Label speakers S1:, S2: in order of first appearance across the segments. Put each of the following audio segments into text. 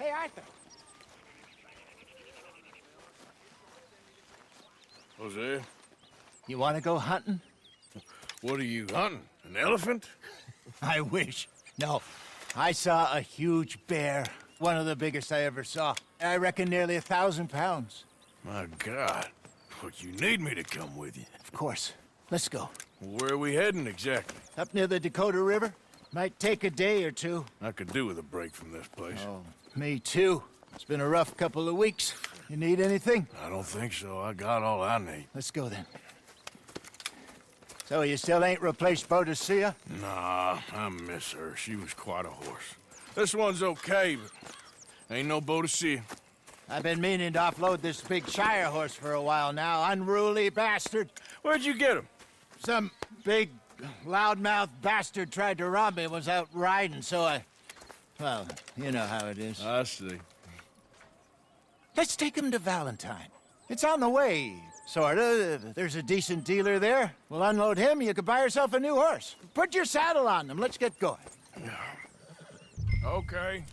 S1: Hey, Arthur.
S2: Jose,
S1: You want to go hunting?
S2: what are you hunting? An elephant?
S1: I wish. No. I saw a huge bear. One of the biggest I ever saw. I reckon nearly 1,000 pounds.
S2: My God. But you need me to come with you.
S1: Of course. Let's go.
S2: Where are we heading exactly?
S1: Up near the Dakota River. Might take a day or two.
S2: I could do with a break from this place.
S1: Oh, me too. It's been a rough couple of weeks. You need anything?
S2: I don't think so. I got all I need.
S1: Let's go then. So you still ain't replaced Boadicea?
S2: Nah, I miss her. She was quite a horse. This one's okay, but ain't no Boadicea.
S1: I've been meaning to offload this big Shire horse for a while now. Unruly bastard.
S2: Where'd you get him?
S1: Some big, loudmouth bastard tried to rob me and was out riding, so well, you know how it is.
S2: I see.
S1: Let's take him to Valentine. It's on the way, sorta. There's a decent dealer there. We'll unload him, you could buy yourself a new horse. Put your saddle on him, let's get going.
S2: Okay.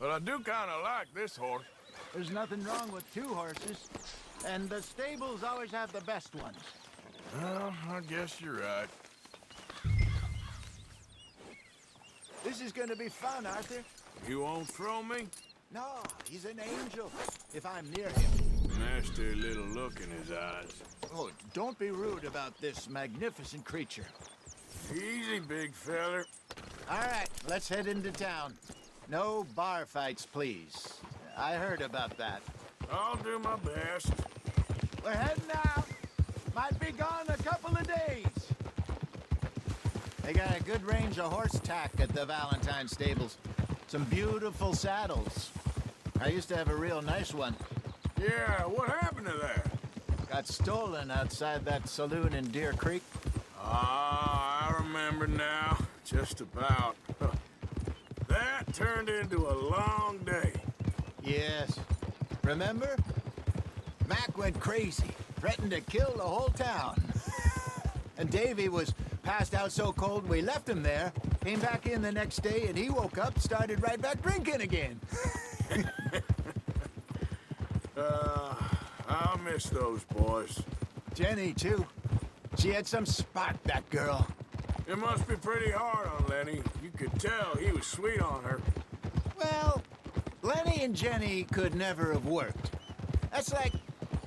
S2: But I do kind of like this horse.
S1: There's nothing wrong with two horses, and the stables always have the best ones.
S2: Well, I guess you're right.
S1: This is gonna be fun, Arthur.
S2: You won't throw me?
S1: No, he's an angel, if I'm near him.
S2: Nasty little look in his eyes.
S1: Oh, don't be rude about this magnificent creature.
S2: Easy, big feller.
S1: All right, let's head into town. No bar fights, please. I heard about that.
S2: I'll do my best.
S1: We're heading out. Might be gone a couple of days. They got a good range of horse tack at the Valentine stables. Some beautiful saddles. I used to have a real nice one.
S2: Yeah, what happened to that?
S1: Got stolen outside that saloon in Deer Creek.
S2: Ah, I remember now. Just about. That turned into a long day.
S1: Yes. Remember? Mac went crazy, threatened to kill the whole town. And Davy was passed out so cold we left him there, came back in the next day, and he woke up, started right back drinking again.
S2: I'll miss those boys.
S1: Jenny, too. She had some spark, that girl.
S2: It must be pretty hard on Lenny. You could tell he was sweet on her.
S1: Well, Lenny and Jenny could never have worked. That's like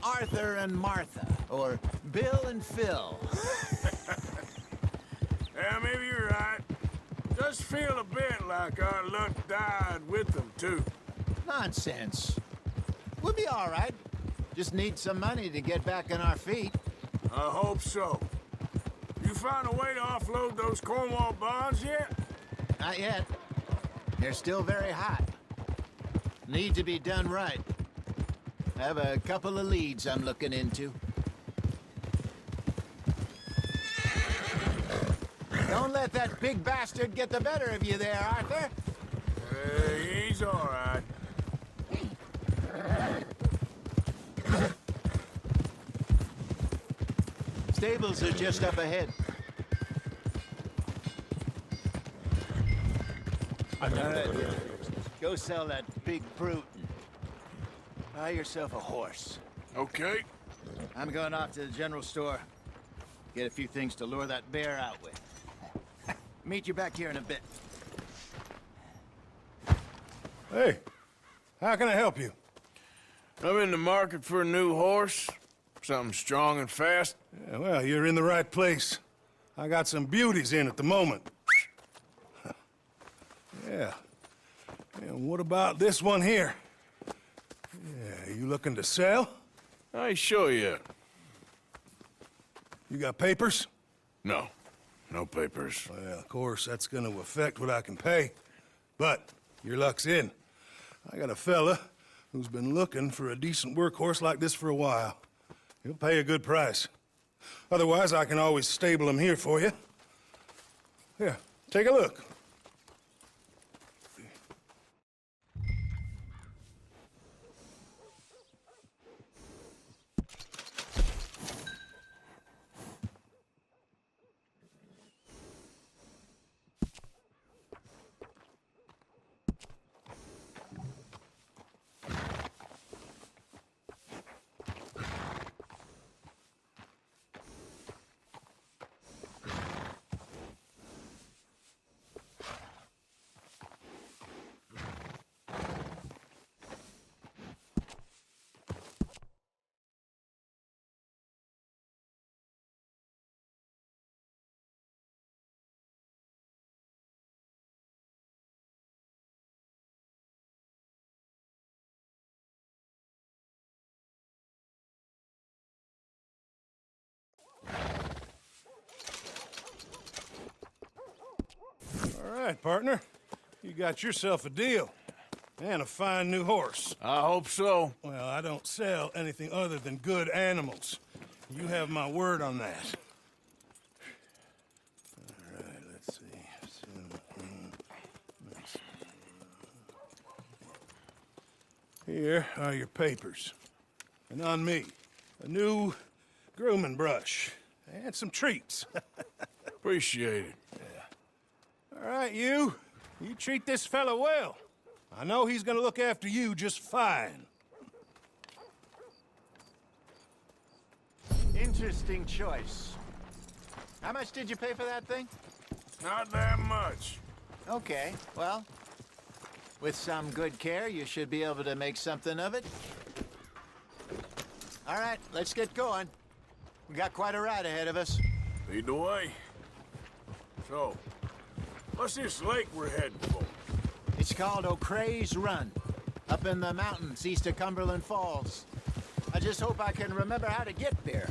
S1: Arthur and Martha, or Bill and Phil.
S2: Yeah, maybe you're right. Just feel a bit like our luck died with them, too.
S1: Nonsense. We'll be all right. Just need some money to get back on our feet.
S2: I hope so. You find a way to offload those Cornwall bonds yet?
S1: Not yet. They're still very hot. Need to be done right. I have a couple of leads I'm looking into. Don't let that big bastard get the better of you there, Arthur.
S2: He's all right.
S1: Stables are just up ahead. Go sell that big brute and buy yourself a horse.
S2: Okay.
S1: I'm going off to the general store. Get a few things to lure that bear out with. Meet you back here in a bit.
S3: Hey, how can I help you?
S2: I'm in the market for a new horse. Something strong and fast.
S3: Yeah, well, you're in the right place. I got some beauties in at the moment. Yeah. And what about this one here? Yeah, you looking to sell?
S2: I ain't sure yet.
S3: You got papers?
S2: No. No papers.
S3: Well, of course, that's gonna affect what I can pay. But your luck's in. I got a fella who's been looking for a decent workhorse like this for a while. He'll pay a good price. Otherwise, I can always stable him here for you. Here, take a look. All right, partner. You got yourself a deal. And a fine new horse.
S2: I hope so.
S3: Well, I don't sell anything other than good animals. You have my word on that. All right, let's see. Here are your papers. And on me, a new grooming brush and some treats.
S2: Appreciate it.
S3: All right, you treat this fella well. I know he's gonna look after you just fine.
S1: Interesting choice. How much did you pay for that thing?
S2: Not that much.
S1: Okay, well, with some good care, you should be able to make something of it. All right, let's get going. We got quite a ride ahead of us.
S2: Lead the way. So, what's this lake we're heading for?
S1: It's called O'Creagh's Run, up in the mountains east of Cumberland Falls. I just hope I can remember how to get there.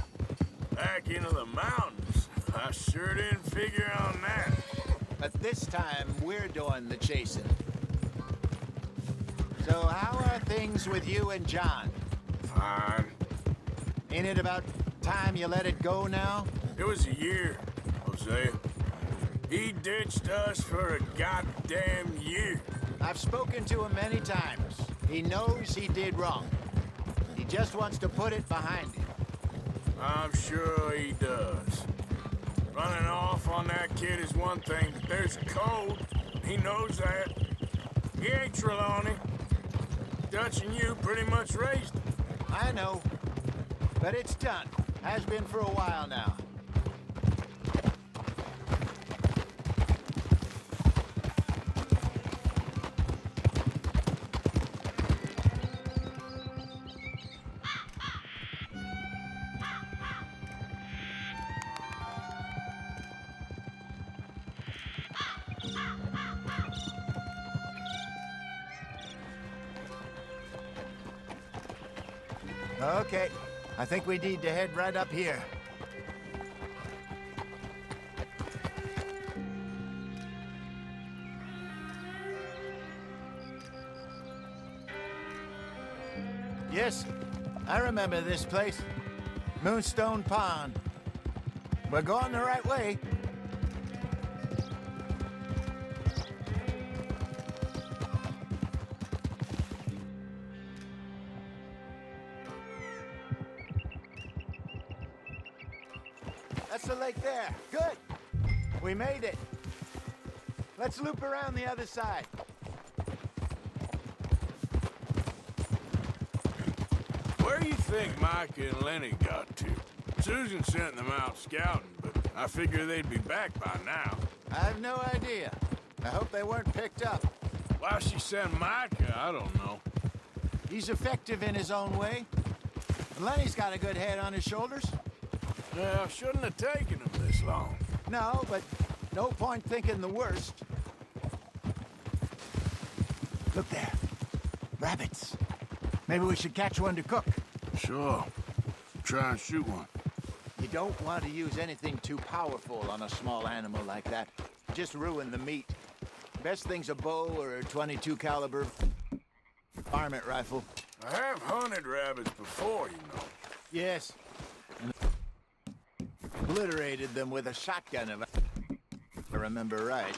S2: Back into the mountains? I sure didn't figure on that.
S1: But this time, we're doing the chasing. So how are things with you and John?
S2: Fine.
S1: Ain't it about time you let it go now?
S2: It was a year, Hosea. He ditched us for a goddamn year.
S1: I've spoken to him many times. He knows he did wrong. He just wants to put it behind him.
S2: I'm sure he does. Running off on that kid is one thing, but there's a code. He knows that. He ain't Trelawney. Dutch and you pretty much raised him.
S1: I know. But it's done. Has been for a while now. Okay, I think we need to head right up here. Yes, I remember this place. Moonstone Pond. We're going the right way. That's the lake there. Good. We made it. Let's loop around the other side.
S2: Where do you think Mike and Lenny got to? Susan sent them out scouting, but I figure they'd be back by now.
S1: I have no idea. I hope they weren't picked up.
S2: Why she sent Mike, I don't know.
S1: He's effective in his own way. And Lenny's got a good head on his shoulders.
S2: Well, shouldn't have taken them this long.
S1: No, but no point thinking the worst. Look there. Rabbits. Maybe we should catch one to cook.
S2: Sure. Try and shoot one.
S1: You don't want to use anything too powerful on a small animal like that. Just ruin the meat. Best thing's a bow or a .22 caliber varmint rifle.
S2: I have hunted rabbits before, you know.
S1: Yes. And obliterated them with a shotgun, if I remember right.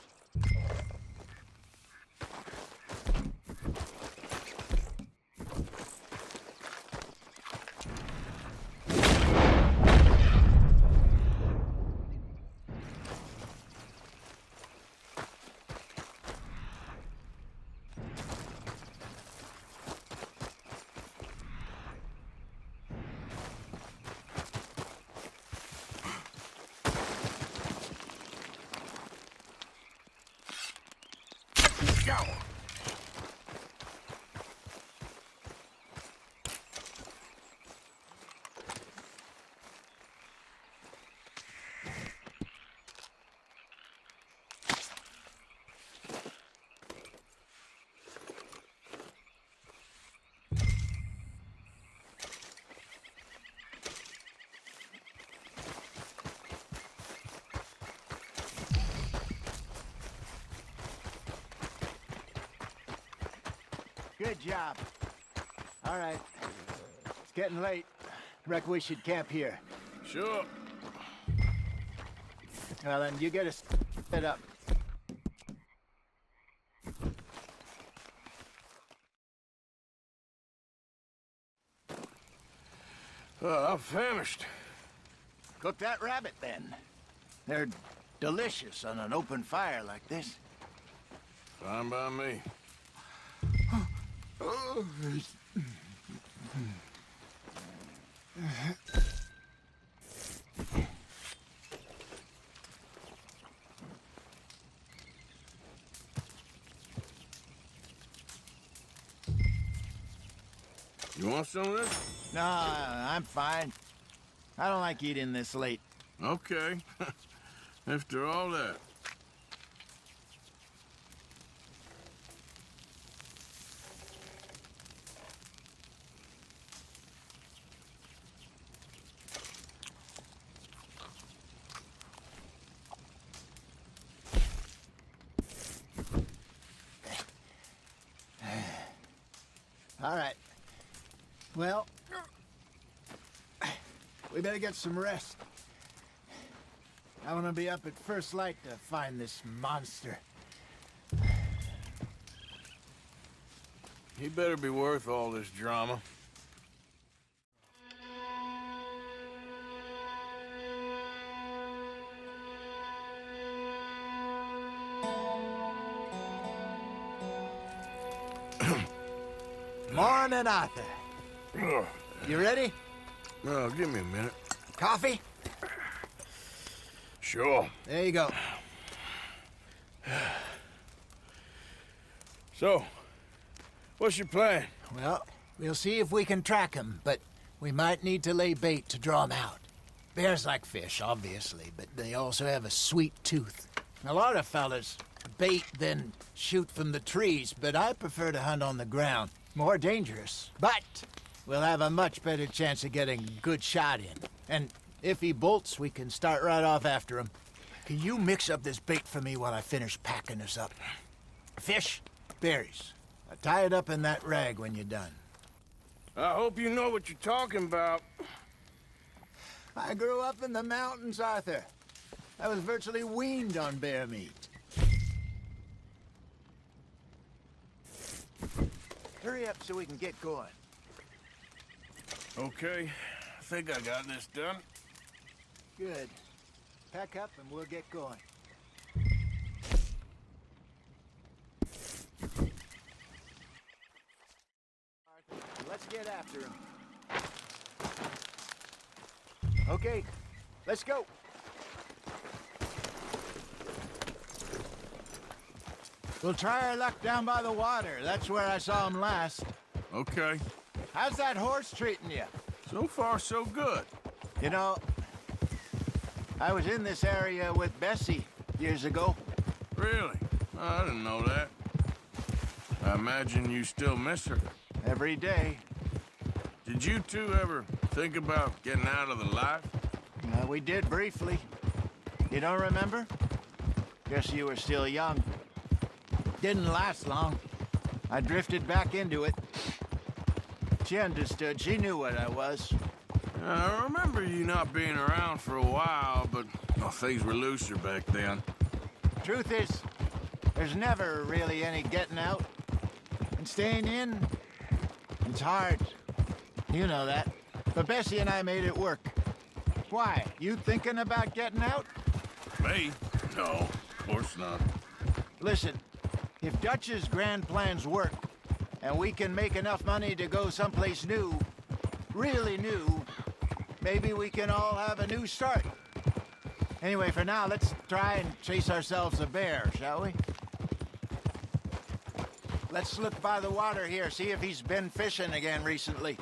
S2: Got one.
S1: Good job. All right. It's getting late. Reckon we should camp here.
S2: Sure.
S1: Well, then you get us set up.
S2: I'm famished.
S1: Cook that rabbit, then. They're delicious on an open fire like this.
S2: Fine by me. You want some of this?
S1: No, I'm fine. I don't like eating this late.
S2: Okay. After all that.
S1: All right. Well, we better get some rest. I want to be up at first light to find this monster.
S2: He better be worth all this drama.
S1: Morning, Arthur. You ready?
S2: No, give me a minute.
S1: Coffee?
S2: Sure.
S1: There you go.
S2: So, what's your plan?
S1: Well, we'll see if we can track him, but we might need to lay bait to draw him out. Bears like fish, obviously, but they also have a sweet tooth. A lot of fellas bait, then shoot from the trees, but I prefer to hunt on the ground. More dangerous, but we'll have a much better chance of getting a good shot in. And if he bolts, we can start right off after him. Can you mix up this bait for me while I finish packing this up? Fish, berries. Tie it up in that rag when you're done.
S2: I hope you know what you're talking about.
S1: I grew up in the mountains, Arthur. I was virtually weaned on bear meat. Hurry up so we can get going.
S2: Okay, I think I got this done.
S1: Good. Pack up and we'll get going. Let's get after him. Okay, let's go. We'll try our luck down by the water. That's where I saw him last.
S2: Okay.
S1: How's that horse treating you?
S2: So far, so good.
S1: You know, I was in this area with Bessie years ago.
S2: Really? I didn't know that. I imagine you still miss her.
S1: Every day.
S2: Did you two ever think about getting out of the life?
S1: We did briefly. You don't remember? Guess you were still young. Didn't last long. I drifted back into it. She understood. She knew what I was.
S2: I remember you not being around for a while, but things were looser back then.
S1: Truth is, there's never really any getting out. And staying in, it's hard. You know that. But Bessie and I made it work. Why? You thinking about getting out?
S2: Me? No, of course not.
S1: Listen, if Dutch's grand plans work, and we can make enough money to go someplace new, really new, maybe we can all have a new start. Anyway, for now, let's try and chase ourselves a bear, shall we? Let's look by the water here, see if he's been fishing again recently.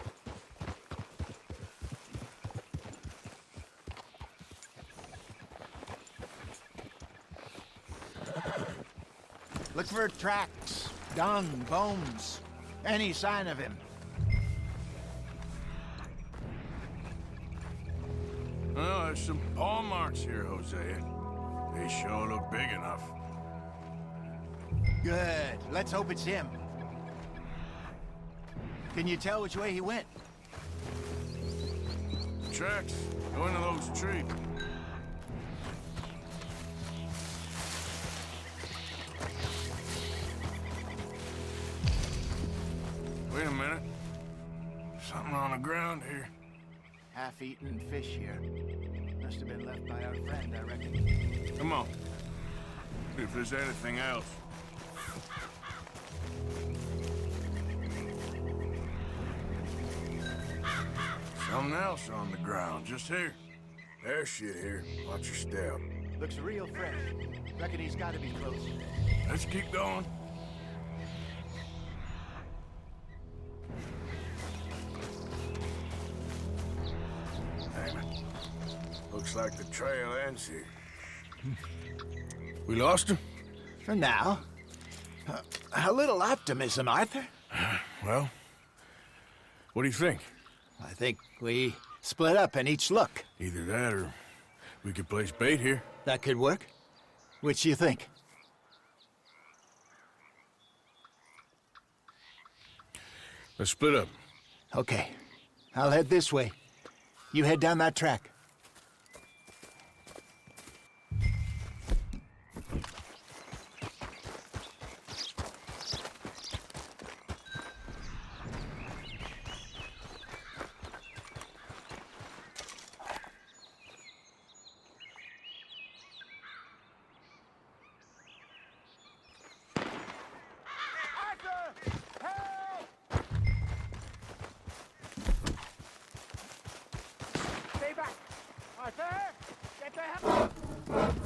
S1: Look for tracks, dung, bones, any sign of him.
S2: Well, there's some paw marks here, Hosea. They sure look big enough.
S1: Good. Let's hope it's him. Can you tell which way he went?
S2: Tracks go into those trees. Wait a minute. Something on the ground here.
S1: Half-eaten fish here. Must have been left by our friend, I reckon.
S2: Come on. See if there's anything else. Something else on the ground, just here. There's shit here. Watch your step.
S1: Looks real fresh. Reckon he's gotta be close.
S2: Let's keep going. Damn it. Looks like the trail ends here. We lost him?
S1: For now. A little optimism, Arthur.
S2: Well, what do you think?
S1: I think we split up and each look.
S2: Either that or we could place bait here.
S1: That could work. Which do you think?
S2: Let's split up.
S1: Okay. I'll head this way. You head down that track.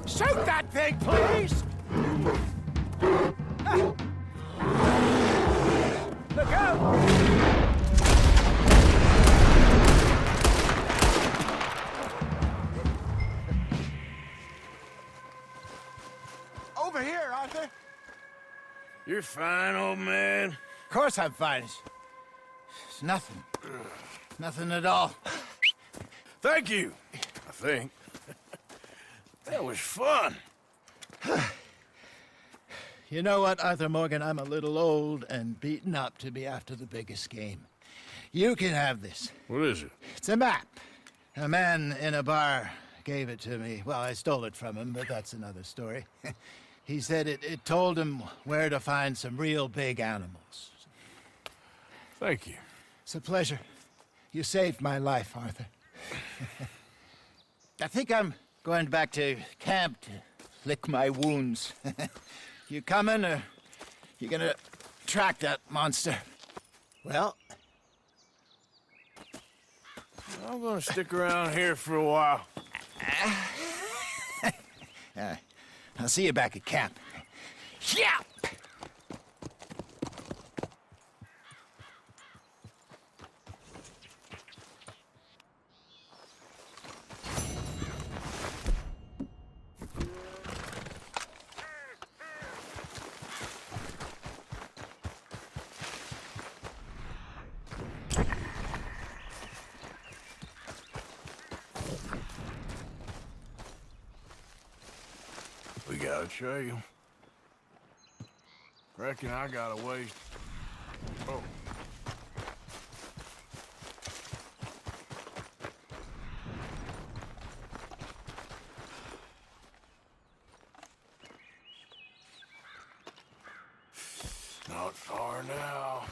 S1: Shoot that thing, please! Look out! Over here, Arthur.
S2: You're fine, old man.
S1: Of course I'm fine. It's nothing. Nothing at all.
S2: Thank you, I think. That was fun.
S1: You know what, Arthur Morgan? I'm a little old and beaten up to be after the biggest game. You can have this.
S2: What is it?
S1: It's a map. A man in a bar gave it to me. Well, I stole it from him, but that's another story. He said it told him where to find some real big animals.
S2: Thank you.
S1: It's a pleasure. You saved my life, Arthur. I think I'm going back to camp to lick my wounds. You coming, or you gonna track that monster? Well,
S2: I'm gonna stick around here for a while.
S1: I'll see you back at camp. Yeah!
S2: We got a trail. Reckon I got a ways. Oh. Not far now.